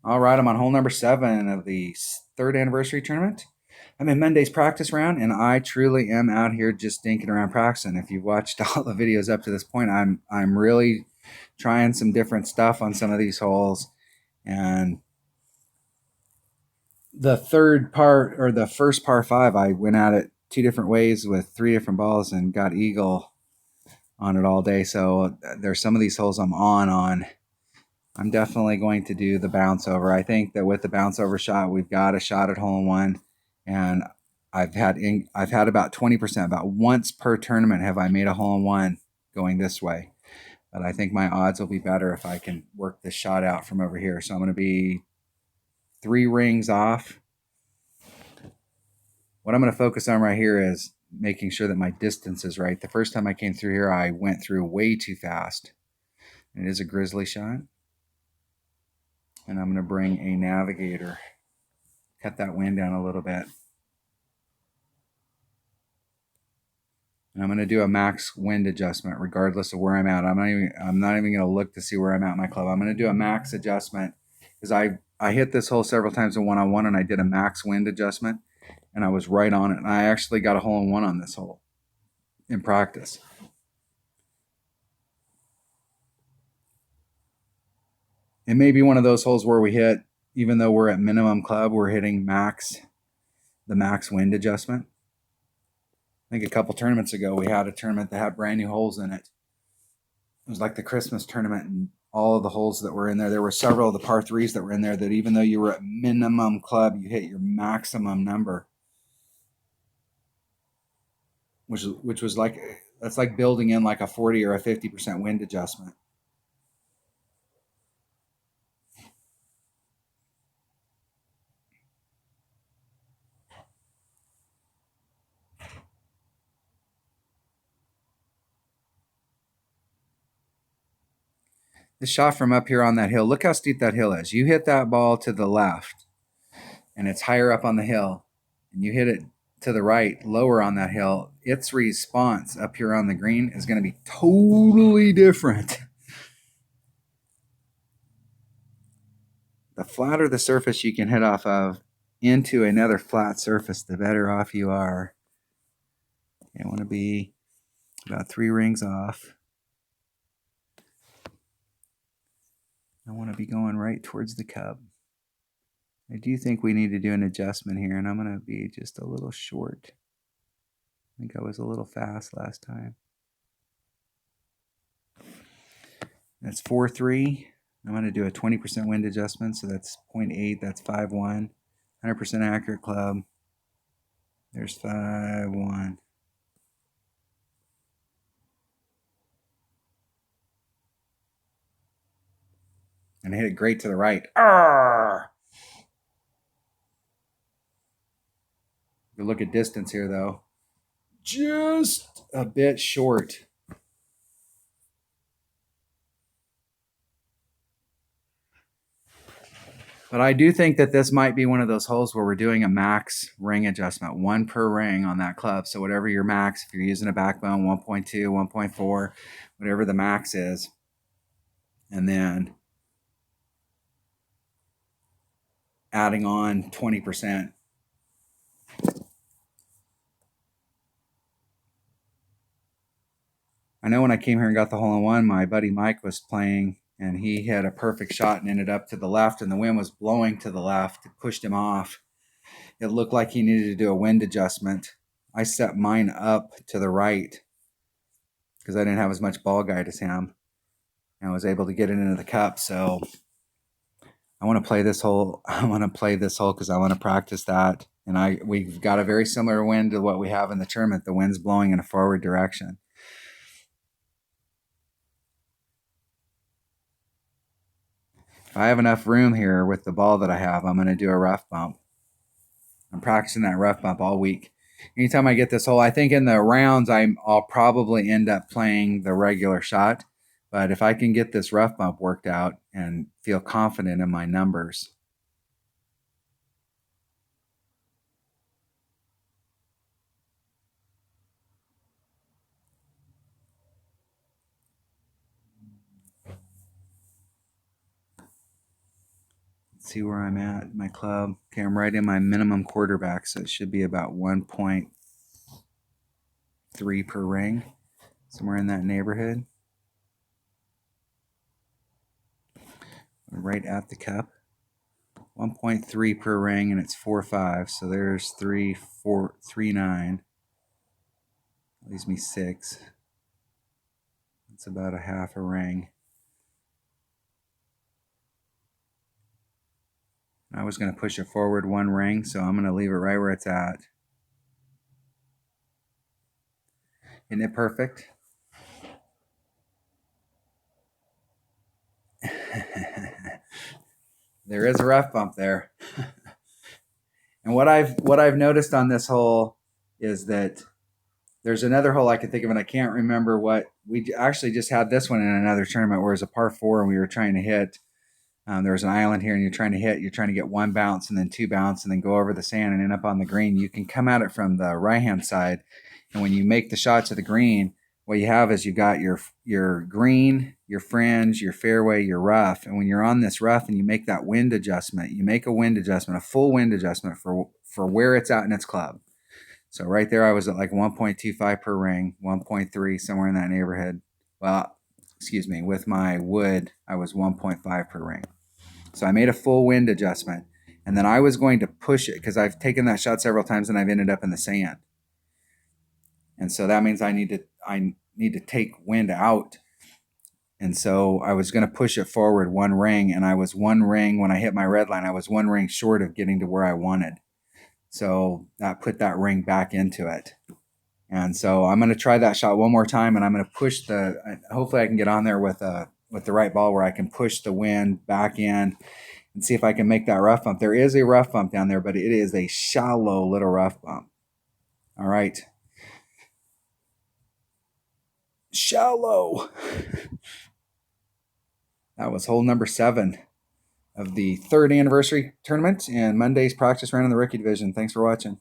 All right, I'm on hole number 7 of the third anniversary tournament. I'm in Monday's practice round, and I truly am out here just dinking around practicing. If you've watched all the videos up to this point, I'm really trying some different stuff on some of these holes. And the third part or the first par 5, I went at it 2 different ways with 3 different balls and got eagle on it all day. So there's some of these holes I'm on. I'm definitely going to do the bounce over. I think that with the bounce over shot, we've got a shot at hole in one, and I've had about 20%. About once per tournament have I made a hole in one going this way, but I think my odds will be better if I can work this shot out from over here. So I'm going to be 3 rings off. What I'm going to focus on right here is making sure that my distance is right. The first time I came through here, I went through way too fast. It is a grizzly shot. And I'm going to bring a navigator, cut that wind down a little bit. And I'm going to do a max wind adjustment regardless of where I'm at. I'm not even going to look to see where I'm at in my club. I'm going to do a max adjustment because I hit this hole several times in one-on-one, and I did a max wind adjustment, and I was right on it. And I actually got a hole in one on this hole in practice. It may be one of those holes where we hit, even though we're at minimum club, we're hitting the max wind adjustment. I think a couple tournaments ago, we had a tournament that had brand new holes in it. It was like the Christmas tournament, and all of the holes that were in there were several of the par 3s that were in there that even though you were at minimum club, you hit your maximum number, which was like, that's like building in like a 40 or a 50% wind adjustment. The shot from up here on that hill, look how steep that hill is. You hit that ball to the left and it's higher up on the hill, and you hit it to the right, lower on that hill, its response up here on the green is going to be totally different. The flatter the surface you can hit off of into another flat surface, the better off you are. You want to be about 3 rings off. I want to be going right towards the cup. I do think we need to do an adjustment here, and I'm going to be just a little short. I think I was a little fast last time. That's 4-3. I'm going to do a 20% wind adjustment, so that's 0.8. That's 5-1. 100% accurate club. There's 5-1. And I hit it great to the right. Arrgh! You look at distance here, though. Just a bit short. But I do think that this might be one of those holes where we're doing a max ring adjustment, 1 per ring on that club. So whatever your max, if you're using a backbone, 1.2, 1.4, whatever the max is. And then adding on 20%. I know when I came here and got the hole in one, my buddy Mike was playing, and he had a perfect shot and ended up to the left, and the wind was blowing to the left. It pushed him off. It looked like he needed to do a wind adjustment. I set mine up to the right because I didn't have as much ball guide as him, and I was able to get it into the cup. So I want to play this hole. I want to play this hole because I want to practice that. And we've got a very similar wind to what we have in the tournament. The wind's blowing in a forward direction. If I have enough room here with the ball that I have, I'm going to do a rough bump. I'm practicing that rough bump all week. Anytime I get this hole, I think in the rounds, I'll probably end up playing the regular shot. But if I can get this rough bump worked out and feel confident in my numbers. Let's see where I'm at, my club. Okay, I'm right in my minimum quarterback, so it should be about 1.3 per ring, somewhere in that neighborhood. Right at the cup. 1.3 per ring, and it's 4.5, so there's 3, 4, 3, 9. Leaves me 6. That's about a half a ring. I was going to push it forward 1 ring, so I'm going to leave it right where it's at. Isn't it perfect? There is a rough bump there. And what I've noticed on this hole is that there's another hole I can think of, and I can't remember what. We actually just had this one in another tournament where it was a par 4 and we were trying to hit. There was an island here and you're trying to get 1 bounce and then 2 bounce and then go over the sand and end up on the green. You can come at it from the right-hand side. And when you make the shot to the green, what you have is you got your green, your fringe, your fairway, your rough. And when you're on this rough and you make that wind adjustment, you make a wind adjustment, a full wind adjustment for where it's at in its club. So right there, I was at like 1.25 per ring, 1.3, somewhere in that neighborhood. Well, excuse me, with my wood, I was 1.5 per ring. So I made a full wind adjustment, and then I was going to push it because I've taken that shot several times and I've ended up in the sand. And so that means I need to take wind out. And so I was going to push it forward 1 ring, and I was 1 ring when I hit my red line. I was 1 ring short of getting to where I wanted. So that put that ring back into it. And so I'm going to try that shot one more time, and I'm going to push hopefully I can get on there with the right ball where I can push the wind back in and see if I can make that rough bump. There is a rough bump down there, but it is a shallow little rough bump. All right. Shallow. That was hole number 7 of the 3rd anniversary tournament and Monday's practice round in the rookie division. Thanks for watching.